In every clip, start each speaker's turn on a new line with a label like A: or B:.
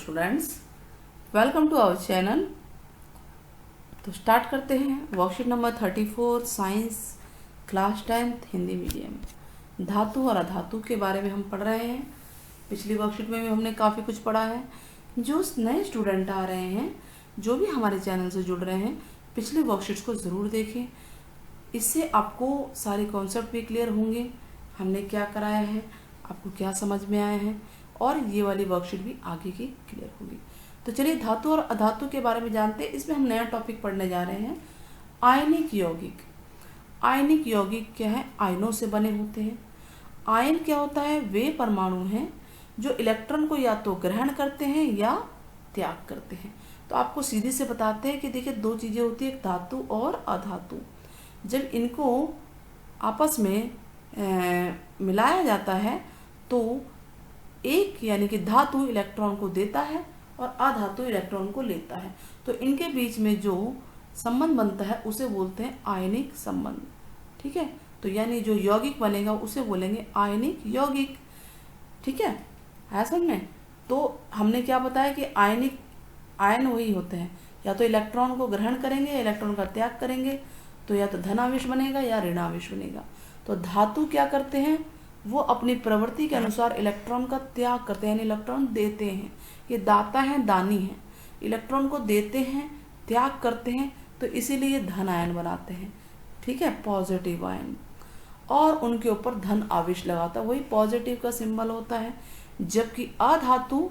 A: Students, welcome to our channel. तो start करते हैं worksheet number 34 science class 10th Hindi medium. धातु और अधातु के बारे में हम पढ़ रहे हैं। पिछली वर्कशीट में भी हमने काफ़ी कुछ पढ़ा है। जो नए स्टूडेंट आ रहे हैं, जो भी हमारे चैनल से जुड़ रहे हैं, पिछली वर्कशीट्स को ज़रूर देखें। इससे आपको सारे कॉन्सेप्ट भी क्लियर होंगे, हमने क्या कराया है, आपको क्या समझ में आया है, और ये वाली वर्कशीट भी आगे की क्लियर होगी। तो चलिए धातु और अधातु के बारे में जानते हैं। इसमें हम नया टॉपिक पढ़ने जा रहे हैं, आयनिक यौगिक। आयनिक यौगिक क्या है? आयनों से बने होते हैं। आयन क्या होता है? वे परमाणु हैं जो इलेक्ट्रॉन को या तो ग्रहण करते हैं या त्याग करते हैं। तो आपको सीधे से बताते हैं कि देखिए दो चीज़ें होती है, एक धातु और अधातु। जब इनको आपस में मिलाया जाता है तो एक यानी कि धातु इलेक्ट्रॉन को देता है और अधातु इलेक्ट्रॉन को लेता है। तो इनके बीच में जो संबंध बनता है उसे बोलते हैं आयनिक संबंध। ठीक है, तो यानी जो यौगिक बनेगा उसे बोलेंगे आयनिक यौगिक। ठीक है समझ में? तो हमने क्या बताया कि आयन वही होते हैं, या तो इलेक्ट्रॉन को ग्रहण करेंगे या इलेक्ट्रॉन का त्याग करेंगे, तो या तो धनावेश बनेगा या ऋणावेश बनेगा। तो धातु क्या करते हैं? वो अपनी प्रवृत्ति के अनुसार इलेक्ट्रॉन का त्याग करते हैं, यानी इलेक्ट्रॉन देते हैं। ये दाता है, दानी है, इलेक्ट्रॉन को देते हैं, त्याग करते हैं, तो इसीलिए धन आयन बनाते हैं। ठीक है, पॉजिटिव आयन, और उनके ऊपर धन आवेश लगाता है, वही पॉजिटिव का सिंबल होता है। जबकि अधातु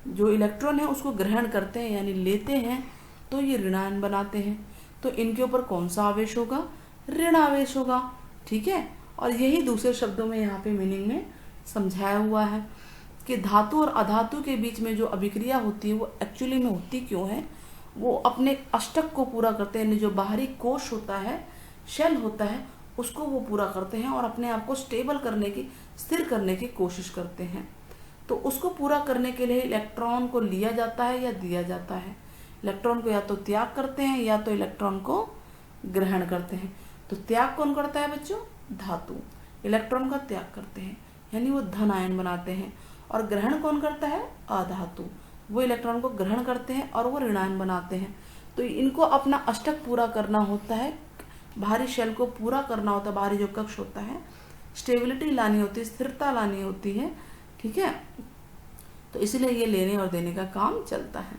A: जो इलेक्ट्रॉन है उसको ग्रहण करते हैं यानी लेते हैं, तो ये ऋणायन बनाते हैं। तो इनके ऊपर कौन सा आवेश होगा? ऋण आवेश होगा। ठीक है, और यही दूसरे शब्दों में यहाँ पे मीनिंग में समझाया हुआ है कि धातु और अधातु के बीच में जो अभिक्रिया होती है वो एक्चुअली में होती क्यों है? वो अपने अष्टक को पूरा करते हैं, यानी जो बाहरी कोश होता है, शेल होता है, उसको वो पूरा करते हैं और अपने आप को स्टेबल करने की, स्थिर करने की कोशिश करते हैं। तो उसको पूरा करने के लिए इलेक्ट्रॉन को लिया जाता है या दिया जाता है। इलेक्ट्रॉन को या तो त्याग करते हैं या तो इलेक्ट्रॉन को ग्रहण करते हैं। तो त्याग कौन करता है बच्चों? धातु। इलेक्ट्रॉन का त्याग करते हैं यानी वो धन आयन बनाते हैं। और ग्रहण कौन करता है? अधातु। वो इलेक्ट्रॉन को ग्रहण करते हैं और वो ऋणायन बनाते हैं। तो इनको अपना अष्टक पूरा करना होता है, बाहरी शेल को पूरा करना होता है, बाहरी जो कक्ष होता है, स्टेबिलिटी लानी होती है, स्थिरता लानी होती है। ठीक है, तो इसलिए ये लेने और देने का काम चलता है।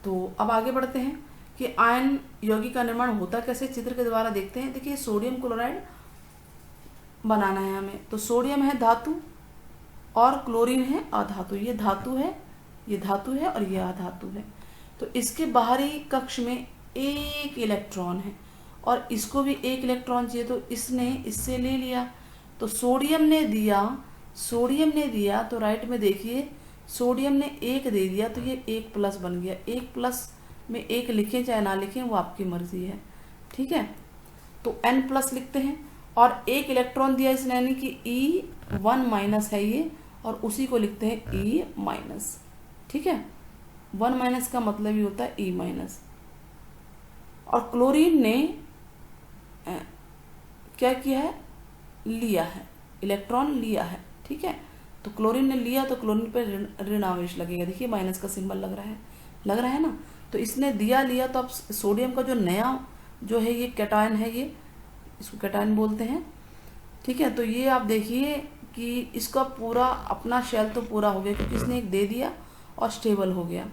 A: तो अब आगे बढ़ते हैं कि आयन यौगिक का निर्माण होता कैसे, चित्र के द्वारा देखते हैं। देखिए सोडियम क्लोराइड बनाना है हमें, तो सोडियम है धातु और क्लोरीन है अधातु। ये धातु है, ये धातु है और ये अधातु है। तो इसके बाहरी कक्ष में एक इलेक्ट्रॉन है और इसको भी एक इलेक्ट्रॉन चाहिए, तो इसने इससे ले लिया। तो सोडियम ने दिया, तो राइट में देखिए सोडियम ने एक दे दिया, तो ये एक प्लस बन गया। एक प्लस में एक लिखें चाहे ना लिखें वो आपकी मर्जी है। ठीक है, तो N प्लस लिखते हैं, और एक इलेक्ट्रॉन दिया इसने यानी कि E1 माइनस है ये, और उसी को लिखते हैं E माइनस। ठीक है, 1 माइनस का मतलब ही होता है E माइनस। और क्लोरीन ने क्या किया है? लिया है, इलेक्ट्रॉन लिया है। ठीक है, तो क्लोरीन ने लिया तो क्लोरीन पे ऋण आवेश लगेगा। देखिए माइनस का सिंबल लग रहा है ना। तो इसने लिया तो अब सोडियम का जो नया जो है ये कैटायन है, ये इसको कैटायन बोलते हैं। ठीक है, तो ये आप देखिए कि इसका पूरा अपना शेल तो पूरा हो गया क्योंकि इसने एक दे दिया और स्टेबल हो गया,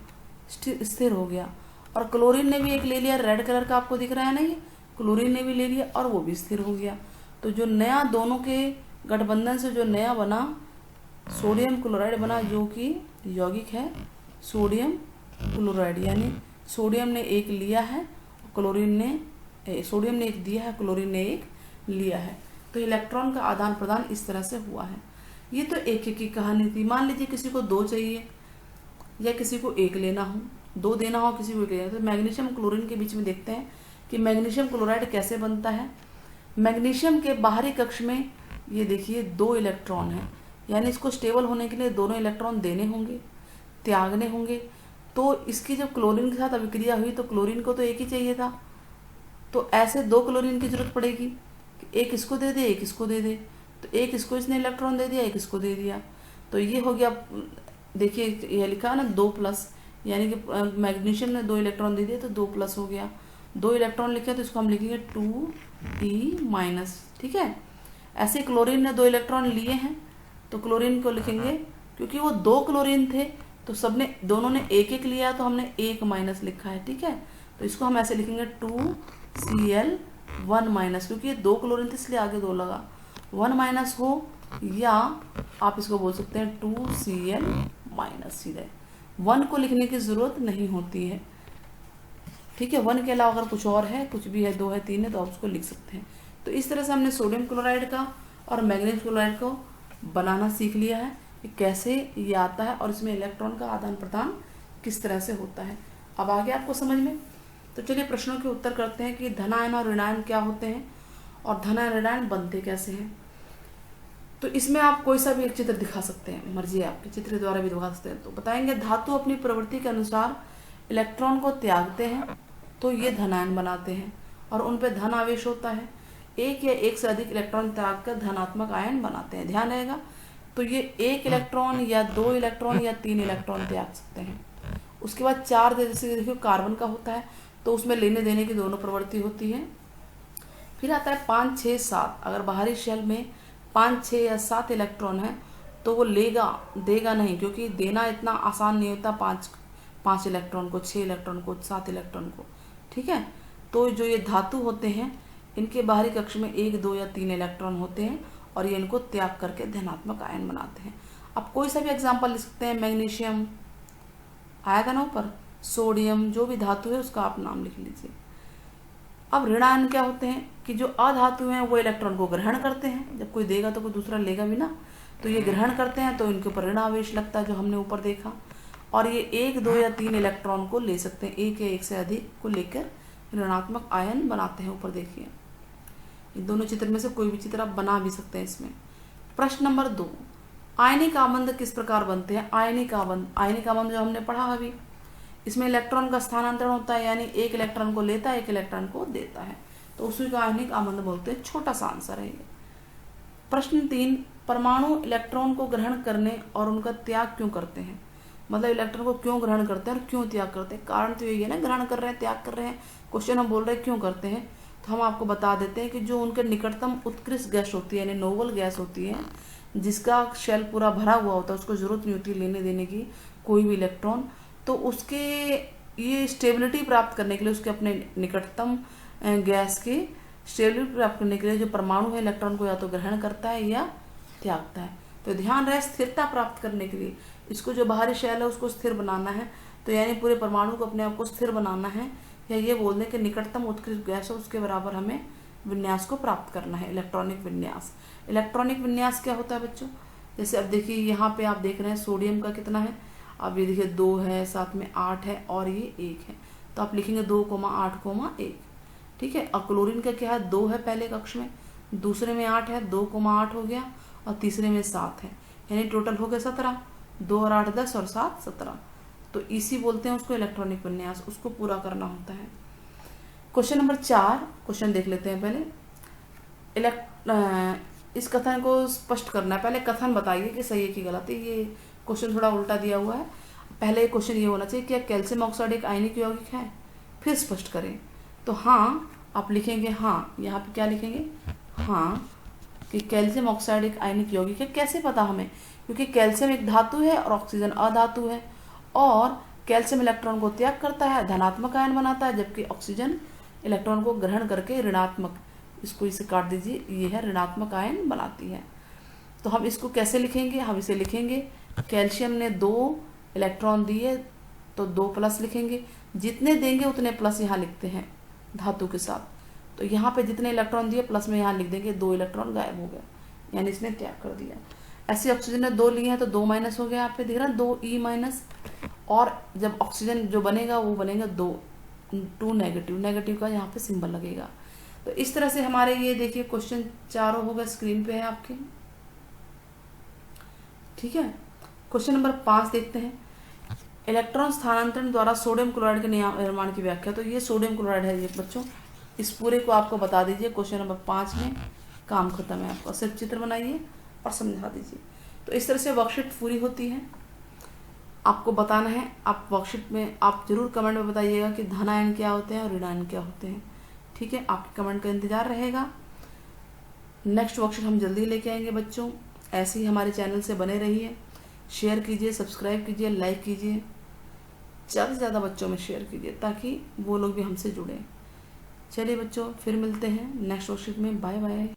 A: स्थिर हो गया। और क्लोरीन ने भी एक ले लिया, रेड कलर का आपको दिख रहा है ना, ये क्लोरीन ने भी ले लिया और वो भी स्थिर हो गया। तो जो नया दोनों के गठबंधन से जो नया बना सोडियम क्लोराइड बना, जो कि यौगिक है सोडियम क्लोराइड। यानी सोडियम ने एक लिया है, सोडियम ने एक दिया है, क्लोरीन ने एक लिया है। तो इलेक्ट्रॉन का आदान प्रदान इस तरह से हुआ है। ये तो एक एक की कहानी थी। मान लीजिए किसी को 2 चाहिए या किसी को 1 लेना हो, 2 देना हो, किसी को 1 लेना हो। तो मैग्नीशियम क्लोरीन के बीच में देखते हैं कि मैग्नीशियम क्लोराइड कैसे बनता है। मैग्नीशियम के बाहरी कक्ष में ये देखिए 2 इलेक्ट्रॉन हैं, यानी इसको स्टेबल होने के लिए दोनों इलेक्ट्रॉन देने होंगे, त्यागने होंगे। तो इसकी जब क्लोरीन के साथ अभिक्रिया हुई तो क्लोरीन को तो एक ही चाहिए था, तो ऐसे 2 क्लोरीन की जरूरत पड़ेगी, एक इसको दे दे, एक इसको दे दे। तो एक इसको इसने इलेक्ट्रॉन दे दिया, एक इसको दे दिया, तो ये हो गया देखिए यह लिखा है ना 2+, यानी कि मैग्नीशियम ने 2 इलेक्ट्रॉन दे दिए तो 2+ हो गया। 2 इलेक्ट्रॉन लिखे तो इसको हम लिखेंगे 2E-, ठीक है। ऐसे क्लोरीन ने 2 इलेक्ट्रॉन लिए हैं तो क्लोरीन को लिखेंगे, क्योंकि वो 2 क्लोरीन थे तो सबने दोनों ने 1-1 लिया तो हमने 1- लिखा है, ठीक है। तो इसको हम ऐसे लिखेंगे 2Cl1-, क्योंकि ये 2 क्लोरीन थे इसलिए आगे 2 लगा, 1- हो, या आप इसको बोल सकते हैं 2Cl-, सीधे 1 को लिखने की ज़रूरत नहीं होती है, ठीक है। 1 के अलावा अगर कुछ और है, कुछ भी है, 2 है, 3 है, तो आप उसको लिख सकते हैं। तो इस तरह से हमने सोडियम क्लोराइड का और मैग्नीशियम क्लोराइड को बनाना सीख लिया है कि कैसे ये आता है और इसमें इलेक्ट्रॉन का आदान प्रदान किस तरह से होता है। अब आ गया आपको समझ में। तो चलिए प्रश्नों के उत्तर करते हैं कि धनायन और ऋणायन क्या होते हैं और धनायन ऋणायन बनते कैसे हैं। तो इसमें आप कोई सा भी एक चित्र दिखा सकते हैं, मर्जी है आपके, चित्र द्वारा भी दिखा सकते हैं। तो बताएंगे धातु अपनी प्रवृत्ति के अनुसार इलेक्ट्रॉन को त्यागते हैं तो ये धनायन बनाते हैं और उन पे धन आवेश होता है। एक या एक से अधिक इलेक्ट्रॉन त्याग कर धनात्मक आयन बनाते हैं। ध्यान रहेगा, तो ये 1 इलेक्ट्रॉन या 2 इलेक्ट्रॉन या 3 इलेक्ट्रॉन त्याग सकते हैं। उसके बाद 4 जैसे देखिए कार्बन का होता है तो उसमें लेने देने की दोनों प्रवृत्ति होती है। फिर आता है 5, 6, 7। अगर बाहरी शेल में 5, 6 या 7 इलेक्ट्रॉन है तो वो देगा नहीं, क्योंकि देना इतना आसान नहीं होता 5 इलेक्ट्रॉन को, 6 इलेक्ट्रॉन को, 7 इलेक्ट्रॉन को, ठीक है। तो जो ये धातु होते हैं इनके बाहरी कक्ष में 1, 2 या 3 इलेक्ट्रॉन होते हैं और ये इनको त्याग करके धनात्मक आयन बनाते हैं। आप कोई सा भी एग्जाम्पल लिख सकते हैं, मैग्नीशियम आया था ना ऊपर, सोडियम, जो भी धातु है उसका आप नाम लिख लीजिए। अब ऋणायन क्या होते हैं कि जो अधातु हैं वो इलेक्ट्रॉन को ग्रहण करते हैं, जब कोई देगा तो कोई दूसरा लेगा भी ना, तो ये ग्रहण करते हैं तो इनके ऊपर ऋण आवेश लगता है जो हमने ऊपर देखा। और ये 1, 2 या 3 इलेक्ट्रॉन को ले सकते हैं, 1 या 1 से अधिक को लेकर ऋणात्मक आयन बनाते हैं। ऊपर देखिए इन दोनों चित्र में से कोई भी चित्र आप बना भी सकते हैं इसमें। प्रश्न नंबर 2, आयनिक आबंध किस प्रकार बनते हैं। आयनिक आबंध जो हमने पढ़ा अभी, इसमें इलेक्ट्रॉन का स्थानांतरण होता है, यानी 1 इलेक्ट्रॉन को लेता है, 1 इलेक्ट्रॉन को देता है, तो उसी को आयनिक आबंध बोलते हैं। छोटा सा आंसर है ये। प्रश्न 3, परमाणु इलेक्ट्रॉन को ग्रहण करने और उनका त्याग क्यों करते हैं। मतलब इलेक्ट्रॉन को क्यों ग्रहण करते हैं और क्यों त्याग करते हैं। कारण तो यही है ना, ग्रहण कर रहे हैं, त्याग कर रहे हैं। क्वेश्चन हम बोल रहे हैं क्यों करते हैं, तो हम आपको बता देते हैं कि जो उनके निकटतम उत्कृष्ट गैस होती है, यानी नोबल गैस होती है, जिसका शेल पूरा भरा हुआ होता है, उसको जरूरत नहीं होती लेने देने की कोई भी इलेक्ट्रॉन, तो उसके ये स्टेबिलिटी प्राप्त करने के लिए, उसके अपने निकटतम गैस की स्टेबिलिटी प्राप्त करने के लिए जो परमाणु है इलेक्ट्रॉन को या तो ग्रहण करता है या त्यागता है। तो ध्यान रहे, स्थिरता प्राप्त करने के लिए इसको जो बाहरी शेल है उसको स्थिर बनाना है, तो यानी पूरे परमाणु को अपने आप को स्थिर बनाना है, या ये बोल दें कि निकटतम उत्कृष्ट गैस है उसके बराबर हमें विन्यास को प्राप्त करना है, इलेक्ट्रॉनिक विन्यास। इलेक्ट्रॉनिक विन्यास क्या होता है बच्चों, जैसे अब देखिए यहाँ पे आप देख रहे हैं सोडियम का कितना है, अब ये देखिए 2 है, साथ में 8 है और ये 1 है, तो आप लिखेंगे 2,8,1, ठीक है। और क्लोरीन का क्या है, 2 है पहले कक्ष में, दूसरे में 8 है, 2,8 हो गया और तीसरे में 7 है, यानी टोटल हो गया 17, 2 और 8 10 और 7 17, तो इसी बोलते हैं उसको इलेक्ट्रॉनिक विन्यास, उसको पूरा करना होता है। क्वेश्चन नंबर 4, क्वेश्चन देख लेते हैं पहले। इस कथन को स्पष्ट करना है, पहले कथन बताइए कि सही है कि गलत है। ये क्वेश्चन थोड़ा उल्टा दिया हुआ है, पहले क्वेश्चन ये होना चाहिए क्या कैल्शियम ऑक्साइड एक आयनिक यौगिक है, फिर स्पष्ट करें। तो हाँ आप लिखेंगे हाँ, यहाँ पे क्या लिखेंगे, हाँ कि कैल्शियम ऑक्साइड एक आयनिक यौगिक है। कैसे पता हमें, क्योंकि कैल्शियम एक धातु है और ऑक्सीजन अधातु है, और कैल्शियम इलेक्ट्रॉन को त्याग करता है, धनात्मक आयन बनाता है, जबकि ऑक्सीजन इलेक्ट्रॉन को ग्रहण करके ऋणात्मक, इसको इसे काट दीजिए, ये है ऋणात्मक आयन बनाती है। तो हम इसको कैसे लिखेंगे, हम इसे लिखेंगे कैल्शियम ने 2 इलेक्ट्रॉन दिए तो 2+ लिखेंगे, जितने देंगे उतने प्लस यहाँ लिखते हैं धातु के साथ, तो यहाँ पे जितने इलेक्ट्रॉन दिए प्लस में यहाँ लिख देंगे 2 इलेक्ट्रॉन गायब हो गया, यानी इसने त्याग कर दिया। ऐसे ऑक्सीजन ने 2 लिए हैं तो 2- हो गया, यहाँ पे दिख रहा है 2E-, और जब ऑक्सीजन जो बनेगा वो बनेगा 2 नेगेटिव का यहाँ पे सिंबल लगेगा। तो इस तरह से हमारे ये देखिए क्वेश्चन चारों होगा, स्क्रीन पे है आपके, ठीक है। क्वेश्चन नंबर 5 देखते हैं, इलेक्ट्रॉन स्थानांतरण द्वारा सोडियम क्लोराइड के निर्माण की व्याख्या। तो ये सोडियम क्लोराइड है ये बच्चों, इस पूरे को आपको बता दीजिए क्वेश्चन नंबर 5 में, काम खत्म है आपका, सिर्फ चित्र बनाइए और समझा दीजिए। तो इस तरह से वर्कशीट पूरी होती है। आपको बताना है। आप वर्कशीट में आप जरूर कमेंट में बताइएगा कि धनायन क्या होते हैं और ऋणायन क्या होते हैं। ठीक है, आपके कमेंट का इंतजार रहेगा। नेक्स्ट वर्कशीट हम जल्दी लेके आएंगे बच्चों। ऐसे ही हमारे चैनल से बने रहिए, शेयर कीजिए, सब्सक्राइब कीजिए, लाइक कीजिए, ज़्यादा से ज़्यादा बच्चों में शेयर कीजिए ताकि वो लोग भी हमसे जुड़ें। चलिए बच्चों, फिर मिलते हैं नेक्स्ट वर्कशीट में। Bye bye.